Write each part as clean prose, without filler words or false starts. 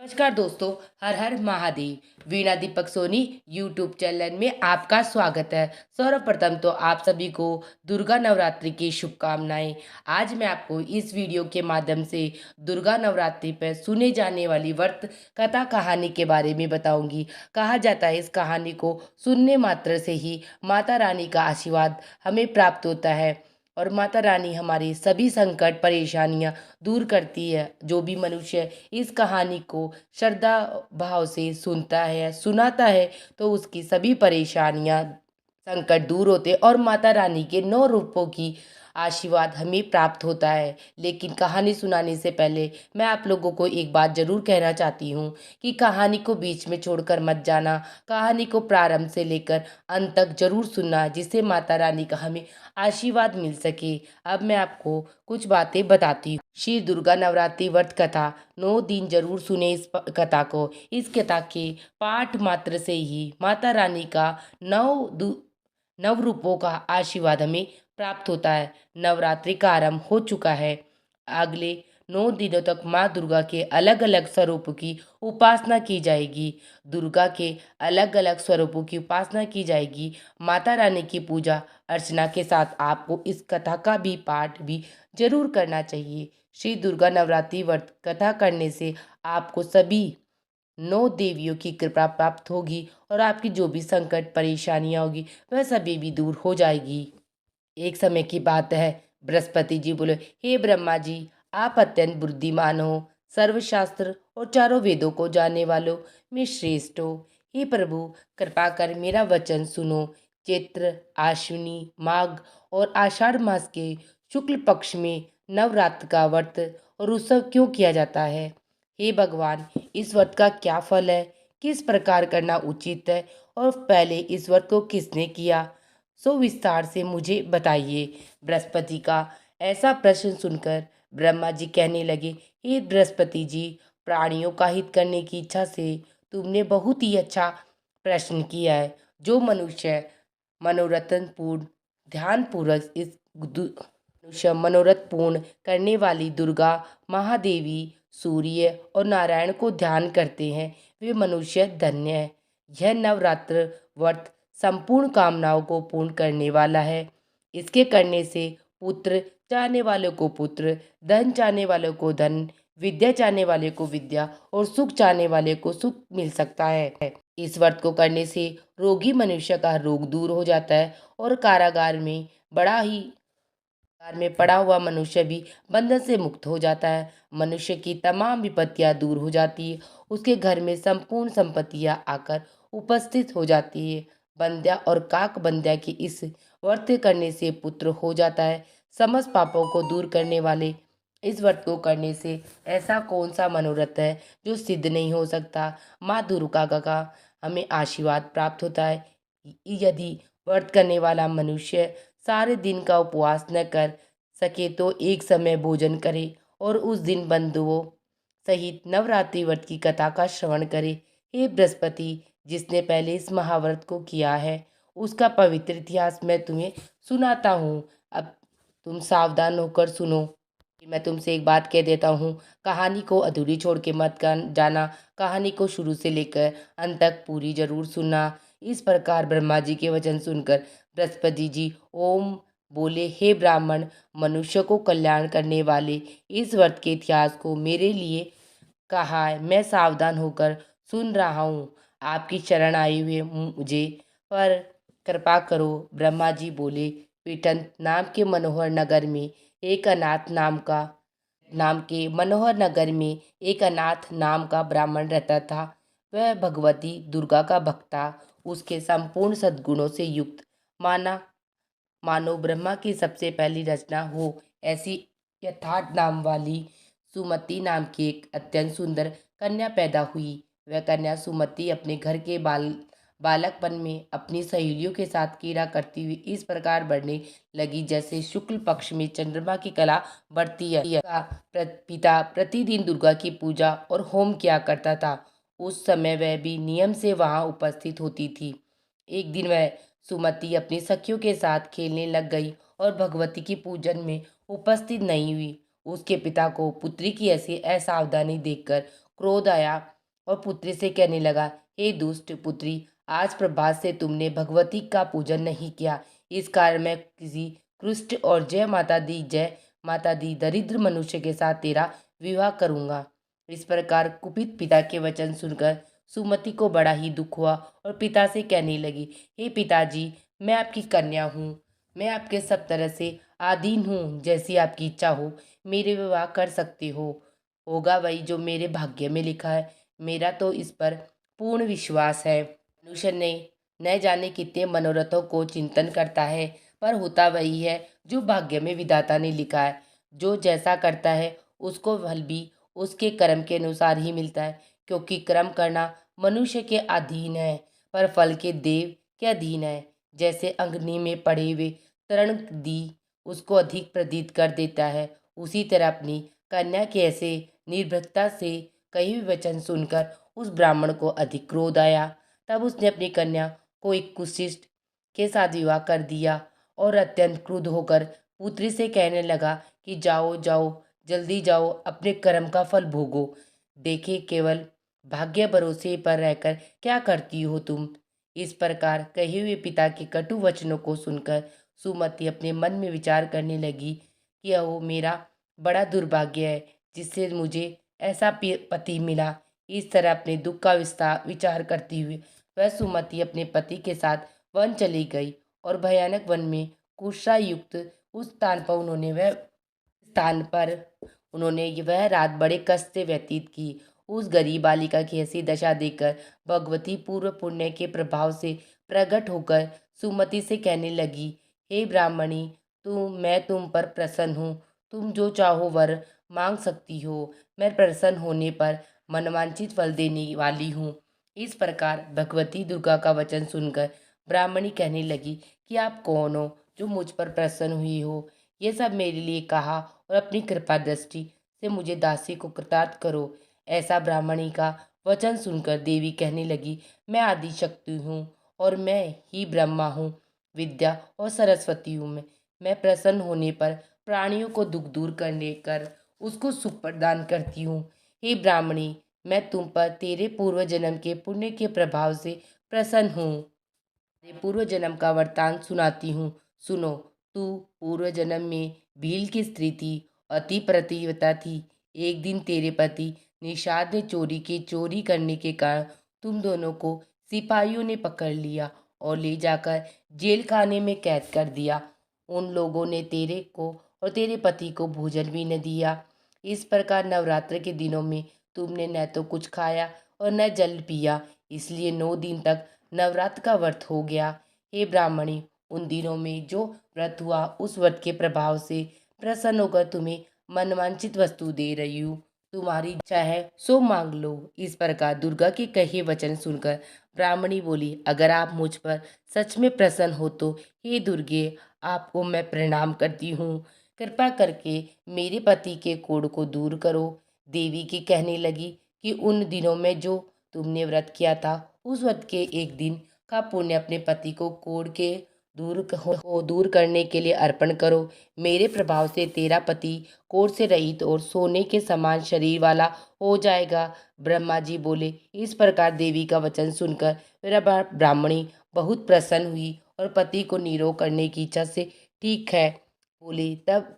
नमस्कार दोस्तों। हर हर महादेव। वीणा Deepak Soni YouTube channel में आपका स्वागत है। सर्वप्रथम तो आप सभी को दुर्गा नवरात्रि की शुभकामनाएं। आज मैं आपको इस वीडियो के माध्यम से दुर्गा नवरात्रि पर सुने जाने वाली व्रत कथा कहानी के बारे में बताऊंगी। कहा जाता है इस कहानी को सुनने मात्र से ही माता रानी का आशीर्वाद हमें प्राप्त होता है और माता रानी हमारी सभी संकट परेशानियां दूर करती है। जो भी मनुष्य इस कहानी को श्रद्धा भाव से सुनता है सुनाता है तो उसकी सभी परेशानियां संकट दूर होते और माता रानी के 9 रूपों की आशीर्वाद हमें प्राप्त होता है। लेकिन कहानी सुनाने से पहले मैं आप लोगों को एक बात जरूर कहना चाहती हूँ कि कहानी को बीच में छोड़कर मत जाना। कहानी को प्रारंभ से लेकर अंत तक जरूर सुनना, जिससे माता रानी का हमें आशीर्वाद मिल सके। अब मैं आपको कुछ बातें बताती हूँ। श्री दुर्गा नवरात्रि व्रत कथा 9 दिन जरूर सुने इस कथा को। इस कथा के पाठ मात्र से ही माता रानी का नव रूपों का आशीर्वाद हमें प्राप्त होता है। नवरात्रि का आरंभ हो चुका है। अगले 9 दिनों तक माँ दुर्गा के अलग अलग स्वरूपों की उपासना की जाएगी। दुर्गा के अलग अलग स्वरूपों की उपासना की जाएगी। माता रानी की पूजा अर्चना के साथ आपको इस कथा का भी पाठ भी जरूर करना चाहिए। श्री दुर्गा नवरात्रि व्रत कथा करने से आपको सभी 9 देवियों की कृपा प्राप्त होगी और आपकी जो भी संकट परेशानियां होगी वह सभी भी दूर हो जाएगी। एक समय की बात है, बृहस्पति जी बोले, हे ब्रह्मा जी, आप अत्यंत बुद्धिमान हो, सर्वशास्त्र और चारों वेदों को जानने वालों में श्रेष्ठ हो। हे प्रभु, कृपा कर मेरा वचन सुनो। चैत्र, आश्विनी, माघ और आषाढ़ मास के शुक्ल पक्ष में नवरात्र का व्रत और उत्सव क्यों किया जाता है? हे भगवान, इस व्रत का क्या फल है? किस प्रकार करना उचित है? और पहले इस व्रत को किसने किया, सो विस्तार से मुझे बताइए। बृहस्पति का ऐसा प्रश्न सुनकर ब्रह्मा जी कहने लगे, हे बृहस्पति जी, प्राणियों का हित करने की इच्छा से तुमने बहुत ही अच्छा प्रश्न किया है। जो मनुष्य मनोरथन पूर्ण ध्यान पूर्वक इस मनुष्य मनोरथ पूर्ण करने वाली दुर्गा महादेवी, सूर्य और नारायण को ध्यान करते हैं, वे मनुष्य धन्य है। यह नवरात्र व्रत संपूर्ण कामनाओं को पूर्ण करने वाला है। इसके करने से पुत्र चाहने वालों को पुत्र, धन चाहने वालों को धन, विद्या चाहने वाले को विद्या और सुख चाहने वाले को सुख मिल सकता है। इस व्रत को करने से रोगी मनुष्य का रोग दूर हो जाता है और कारागार में पड़ा हुआ मनुष्य भी बंधन से मुक्त हो जाता है। मनुष्य की तमाम विपत्तियां दूर हो जाती है। उसके घर में संपूर्ण संपत्तियां आकर उपस्थित हो जाती है। बंध्या और काक बंध्या की इस व्रत करने से पुत्र हो जाता है। समस्त पापों को दूर करने वाले इस व्रत को करने से ऐसा कौन सा मनोरथ है जो सिद्ध नहीं हो सकता? माँ दुर्गा का हमें आशीर्वाद प्राप्त होता है। यदि व्रत करने वाला मनुष्य सारे दिन का उपवास न कर सके तो एक समय भोजन करे और उस दिन बंधुओं सहित नवरात्रि व्रत की कथा का श्रवण करे। हे बृहस्पति, जिसने पहले इस महाव्रत को किया है उसका पवित्र इतिहास मैं तुम्हें सुनाता हूँ। अब तुम सावधान होकर सुनो। मैं तुमसे एक बात कह देता हूँ, कहानी को अधूरी छोड़ के मत जाना। कहानी को शुरू से लेकर अंत तक पूरी जरूर सुनना। इस प्रकार ब्रह्मा जी के वचन सुनकर बृहस्पति जी ओम बोले, हे ब्राह्मण, मनुष्य को कल्याण करने वाले इस व्रत के इतिहास को मेरे लिए कहा है, मैं सावधान होकर सुन रहा हूँ। आपकी शरण आई हुई मुझे पर कृपा करो। ब्रह्मा जी बोले, पीटन नाम के मनोहर नगर में एक अनाथ नाम का ब्राह्मण रहता था। वह भगवती दुर्गा का भक्त था। उसके संपूर्ण सद्गुणों से युक्त माना मानो ब्रह्मा की सबसे पहली रचना हो ऐसी यथार्थ नाम वाली सुमति नाम की एक अत्यंत सुंदर कन्या पैदा हुई। वह कन्या सुमति अपने घर के बालकपन में अपनी सहेलियों के साथ क्रीड़ा करती हुई इस प्रकार बढ़ने लगी जैसे शुक्ल पक्ष में चंद्रमा की कला बढ़ती है। उसका पिता प्रतिदिन दुर्गा की पूजा और होम किया करता था। उस समय वह भी नियम से वहां उपस्थित होती थी। एक दिन वह सुमति अपनी सखियों के साथ खेलने लग गई और भगवती की पूजन में उपस्थित नहीं हुई। उसके पिता को पुत्री की ऐसी असावधानी देखकर क्रोध आया। और पुत्री से कहने लगा, हे दुष्ट पुत्री, आज प्रभात से तुमने भगवती का पूजन नहीं किया, इस कारण मैं किसी कृष्ट और जय माता दी दरिद्र मनुष्य के साथ तेरा विवाह करूंगा। इस प्रकार कुपित पिता के वचन सुनकर सुमति को बड़ा ही दुख हुआ और पिता से कहने लगी, हे पिताजी, मैं आपकी कन्या हूँ, मैं आपके सब तरह से आधीन हूँ, जैसी आपकी इच्छा हो मेरे विवाह कर सकते हो, होगा वही जो मेरे भाग्य में लिखा है, मेरा तो इस पर पूर्ण विश्वास है। मनुष्य ने न जाने कितने मनोरथों को चिंतन करता है, पर होता वही है जो भाग्य में विधाता ने लिखा है। जो जैसा करता है उसको फल भी उसके कर्म के अनुसार ही मिलता है, क्योंकि कर्म करना मनुष्य के अधीन है, पर फल के देव के अधीन है। जैसे अग्नि में पड़े हुए तरण दी उसको अधिक प्रदीप्त कर देता है, उसी तरह अपनी कन्या के ऐसे निर्भीकता से कही हुई वचन सुनकर उस ब्राह्मण को अधिक क्रोध आया। तब उसने अपनी कन्या को एक कुशिष्ट के साथ विवाह कर दिया और अत्यंत क्रुद्ध होकर पुत्री से कहने लगा कि जाओ जाओ, जल्दी जाओ, अपने कर्म का फल भोगो। देखे केवल भाग्य भरोसे पर रहकर क्या करती हो तुम। इस प्रकार कहे हुए पिता के कटु वचनों को सुनकर सुमति अपने मन में विचार करने लगी कि यह मेरा बड़ा दुर्भाग्य है जिससे मुझे ऐसा पति मिला। इस तरह अपने दुख का विचार करती हुई वह सुमति अपने पति के साथ वन चली गई और भयानक वन में कुशा युक्त उस स्थान पर उन्होंने वह रात बड़े कष्ट से व्यतीत की। उस गरीब बालिका की ऐसी दशा देखकर भगवती पूर्व पुण्य के प्रभाव से प्रकट होकर सुमति से कहने लगी, हे ब्राह्मणी, मैं तुम पर प्रसन्न हूँ, तुम जो चाहो वर मांग सकती हो, मैं प्रसन्न होने पर मनवांछित फल देने वाली हूँ। इस प्रकार भगवती दुर्गा का वचन सुनकर ब्राह्मणी कहने लगी कि आप कौन हो जो मुझ पर प्रसन्न हुई हो। ये सब मेरे लिए कहा और अपनी कृपा दृष्टि से मुझे दासी को कृतार्थ करो। ऐसा ब्राह्मणी का वचन सुनकर देवी कहने लगी, मैं आदि शक्ति हूँ और मैं ही ब्रह्मा हूँ, विद्या और सरस्वती हूँ। मैं प्रसन्न होने पर प्राणियों को दुख दूर करने कर उसको सुख प्रदान करती हूँ। हे ब्राह्मणी, मैं तुम पर तेरे पूर्व जन्म के पुण्य के प्रभाव से प्रसन्न हूँ। तेरे पूर्व जन्म का वृतांत सुनाती हूँ, सुनो। तू पूर्व जन्म में भील की स्त्री थी, अति प्रतिव्रता थी। एक दिन तेरे पति निषाद ने चोरी करने के कारण तुम दोनों को सिपाहियों ने पकड़ लिया और ले जाकर जेल खाने में कैद कर दिया। उन लोगों ने तेरे को और तेरे पति को भोजन भी न दिया। इस प्रकार नवरात्र के दिनों में तुमने न तो कुछ खाया और न जल पिया, इसलिए 9 दिन तक नवरात्र का व्रत हो गया। हे ब्राह्मणी, उन दिनों में जो व्रत हुआ उस व्रत के प्रभाव से प्रसन्न होकर तुम्हें मनवांछित वस्तु दे रही हूँ, तुम्हारी इच्छा है सो मांग लो। इस प्रकार दुर्गा के कहे वचन सुनकर ब्राह्मणी बोली, अगर आप मुझ पर सच में प्रसन्न हो तो हे दुर्गे, आपको मैं प्रणाम करती हूँ, कृपा करके मेरे पति के कोढ़ को दूर करो। देवी की कहने लगी कि उन दिनों में जो तुमने व्रत किया था उस व्रत के एक दिन का पुण्य अपने पति को कोढ़ के दूर करने के लिए अर्पण करो। मेरे प्रभाव से तेरा पति कोढ़ से रहित और सोने के समान शरीर वाला हो जाएगा। ब्रह्मा जी बोले। इस प्रकार देवी का वचन सुनकर मेरा ब्राह्मणी बहुत प्रसन्न हुई और पति को निरोग करने की इच्छा से ठीक है बोली। तब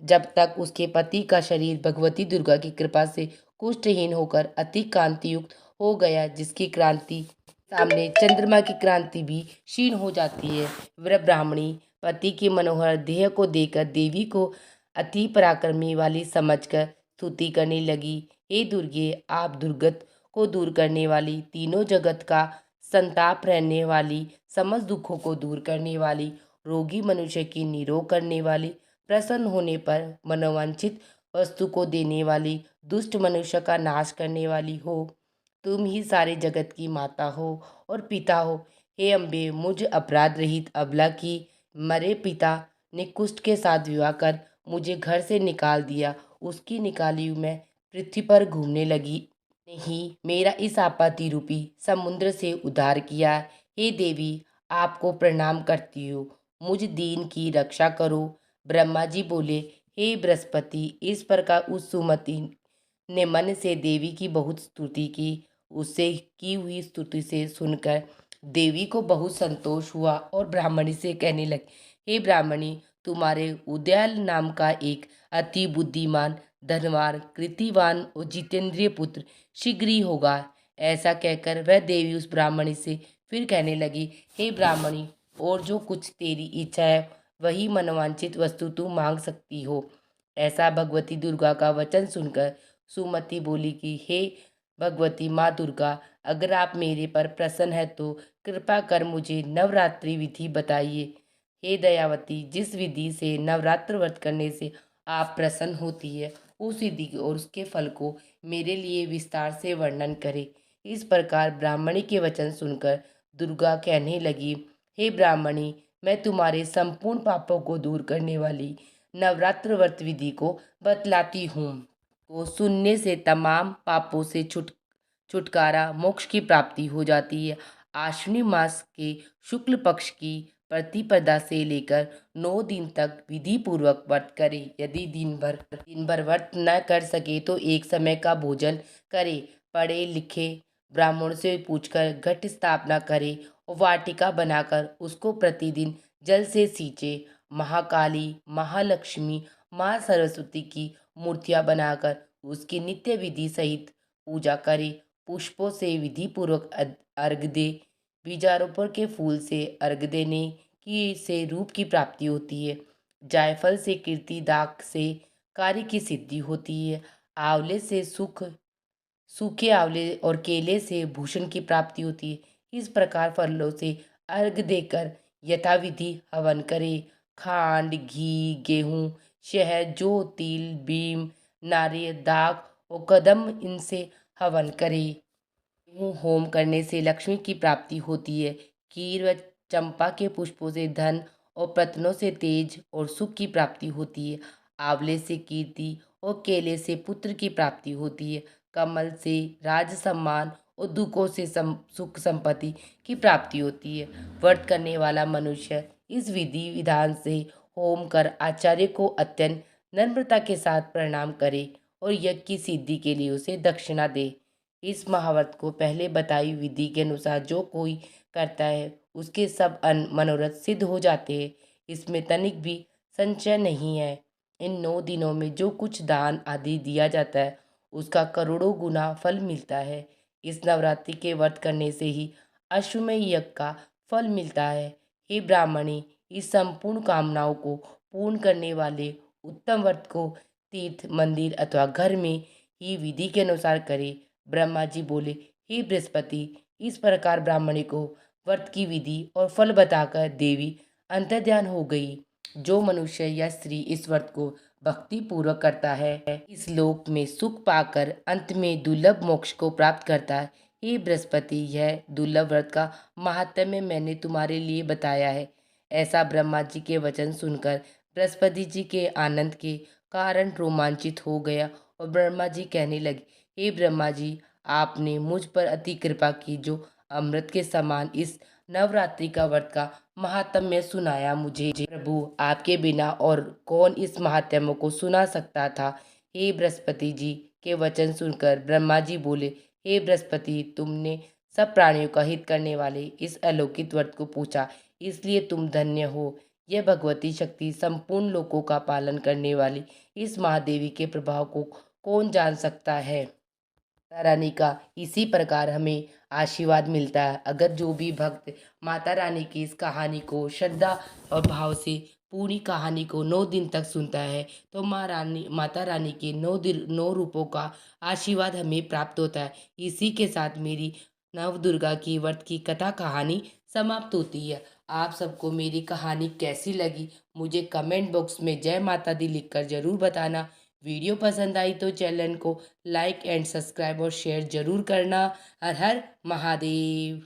जब तक उसके पति का शरीर भगवती दुर्गा की कृपा से कुष्ठहीन होकर अति कांति युक्त हो गया, जिसकी क्रांति सामने चंद्रमा की क्रांति भी क्षीण हो जाती है। वह ब्राह्मणी पति के मनोहर देह को देखकर देवी को अति पराक्रमी वाली समझकर स्तुति करने लगी। हे दुर्गे, आप दुर्गत को दूर करने वाली, तीनों जगत का संताप रहने वाली, समस्त दुखों को दूर करने वाली, रोगी मनुष्य की निरोग करने वाली, प्रसन्न होने पर मनोवांछित वस्तु को देने वाली, दुष्ट मनुष्य का नाश करने वाली हो। तुम ही सारे जगत की माता हो और पिता हो। हे अम्बे, मुझ अपराध रहित अबला की मरे पिता ने कुष्ठ के साथ विवाह कर मुझे घर से निकाल दिया। उसकी निकाली हुई मैं पृथ्वी पर घूमने लगी, नहीं मेरा इस आपत्ति रूपी समुद्र से उद्धार किया। हे देवी, आपको प्रणाम करती हूँ, मुझ दीन की रक्षा करो। ब्रह्मा जी बोले, हे बृहस्पति, इस प्रकार उस सुमति ने मन से देवी की बहुत स्तुति की। उससे की हुई स्तुति से सुनकर देवी को बहुत संतोष हुआ और ब्राह्मणी से कहने लगी, हे ब्राह्मणी, तुम्हारे उदयाल नाम का एक अति बुद्धिमान, धनवान, कृतिवान और जितेंद्रिय पुत्र शीघ्र ही होगा। ऐसा कहकर वह देवी उस ब्राह्मणी से फिर कहने लगी, हे ब्राह्मणी, और जो कुछ तेरी इच्छा है वही मनोवांछित वस्तु तू मांग सकती हो। ऐसा भगवती दुर्गा का वचन सुनकर सुमति बोली कि हे भगवती माँ दुर्गा, अगर आप मेरे पर प्रसन्न है तो कृपा कर मुझे नवरात्रि विधि बताइए। हे दयावती, जिस विधि से नवरात्र व्रत करने से आप प्रसन्न होती है, उस विधि और उसके फल को मेरे लिए विस्तार से वर्णन करें। इस प्रकार ब्राह्मणी के वचन सुनकर दुर्गा कहने लगी, हे ब्राह्मणी, मैं तुम्हारे संपूर्ण पापों को दूर करने वाली नवरात्र व्रत विधि को बतलाती हूँ। को सुनने से तमाम पापों से छुटकारा, मोक्ष की प्राप्ति हो जाती है। आश्विनी मास के शुक्ल पक्ष की प्रतिपदा से लेकर 9 दिन तक विधि पूर्वक व्रत करें। यदि दिन भर व्रत न कर सके तो एक समय का भोजन करे। पढ़े लिखे ब्राह्मण से पूछकर घट स्थापना करे और वाटिका बनाकर उसको प्रतिदिन जल से सींचे। महाकाली, महालक्ष्मी, माँ सरस्वती की मूर्तियाँ बनाकर उसकी नित्य विधि सहित पूजा करे। पुष्पों से विधि पूर्वक अर्घ दे। बीजारोपण के फूल से अर्घ देने की से रूप की प्राप्ति होती है। जायफल से कीर्ति, दाक से कार्य की सिद्धि होती है। आंवले से सूखे आंवले और केले से भूषण की प्राप्ति होती है। इस प्रकार फलों से अर्घ देकर यथाविधि हवन करे। खांड, घी, गेहूँ, शहद, जौ, तिल, बीम, नारियल, दाक और कदम इनसे हवन करे। होम करने से लक्ष्मी की प्राप्ति होती है। कीर व चंपा के पुष्पों से धन और रत्नों से तेज और सुख की प्राप्ति होती है। आंवले से कीर्ति और केले से पुत्र की प्राप्ति होती है। कमल से राज सम्मान और दुखों से सुख संपत्ति की प्राप्ति होती है। व्रत करने वाला मनुष्य इस विधि विधान से होम कर आचार्य को अत्यंत नम्रता के साथ प्रणाम करे और यज्ञ की सिद्धि के लिए उसे दक्षिणा दे। इस महाव्रत को पहले बताई विधि के अनुसार जो कोई करता है उसके सब मनोरथ सिद्ध हो जाते हैं। इसमें तनिक भी संशय नहीं है। इन 9 दिनों में जो कुछ दान आदि दिया जाता है उसका करोड़ों गुना फल मिलता है। इस नवरात्रि के व्रत करने से ही अश्वमेध यज्ञ का फल मिलता है। हे ब्राह्मणी, इस संपूर्ण कामनाओं को पूर्ण करने वाले उत्तम व्रत को तीर्थ, मंदिर अथवा घर में ही विधि के अनुसार करे। ब्रह्मा जी बोले, हे बृहस्पति, इस प्रकार ब्राह्मणी को व्रत की विधि और फल बताकर देवी अंतर्ध्यान हो गई। जो मनुष्य या स्त्री इस व्रत को भक्ति पूर्वक करता है इस लोक में सुख पाकर अंत में दुर्लभ मोक्ष को प्राप्त करता है। हे बृहस्पति, यह दुर्लभ व्रत का महात्म्य मैंने तुम्हारे लिए बताया है। ऐसा ब्रह्मा जी के वचन सुनकर बृहस्पति जी के आनंद के कारण रोमांचित हो गया और ब्रह्मा जी कहने लगे, हे ब्रह्मा जी, आपने मुझ पर अति कृपा की जो अमृत के समान इस नवरात्रि का व्रत का महात्म्य सुनाया मुझे। प्रभु, आपके बिना और कौन इस महात्म्य को सुना सकता था। हे बृहस्पति जी के वचन सुनकर ब्रह्मा जी बोले, हे बृहस्पति, तुमने सब प्राणियों का हित करने वाले इस अलौकिक व्रत को पूछा, इसलिए तुम धन्य हो। यह भगवती शक्ति संपूर्ण लोकों का पालन करने वाली इस महादेवी के प्रभाव को कौन जान सकता है। माता रानी का इसी प्रकार हमें आशीर्वाद मिलता है। अगर जो भी भक्त माता रानी की इस कहानी को श्रद्धा और भाव से पूरी कहानी को 9 दिन तक सुनता है तो माता रानी के 9 रूपों का आशीर्वाद हमें प्राप्त होता है। इसी के साथ मेरी नव दुर्गा की व्रत की कथा कहानी समाप्त होती है। आप सबको मेरी कहानी कैसी लगी मुझे कमेंट बॉक्स में जय माता दी लिखकर ज़रूर बताना। वीडियो पसंद आई तो चैनल को लाइक एंड सब्सक्राइब और शेयर जरूर करना। हर हर महादेव।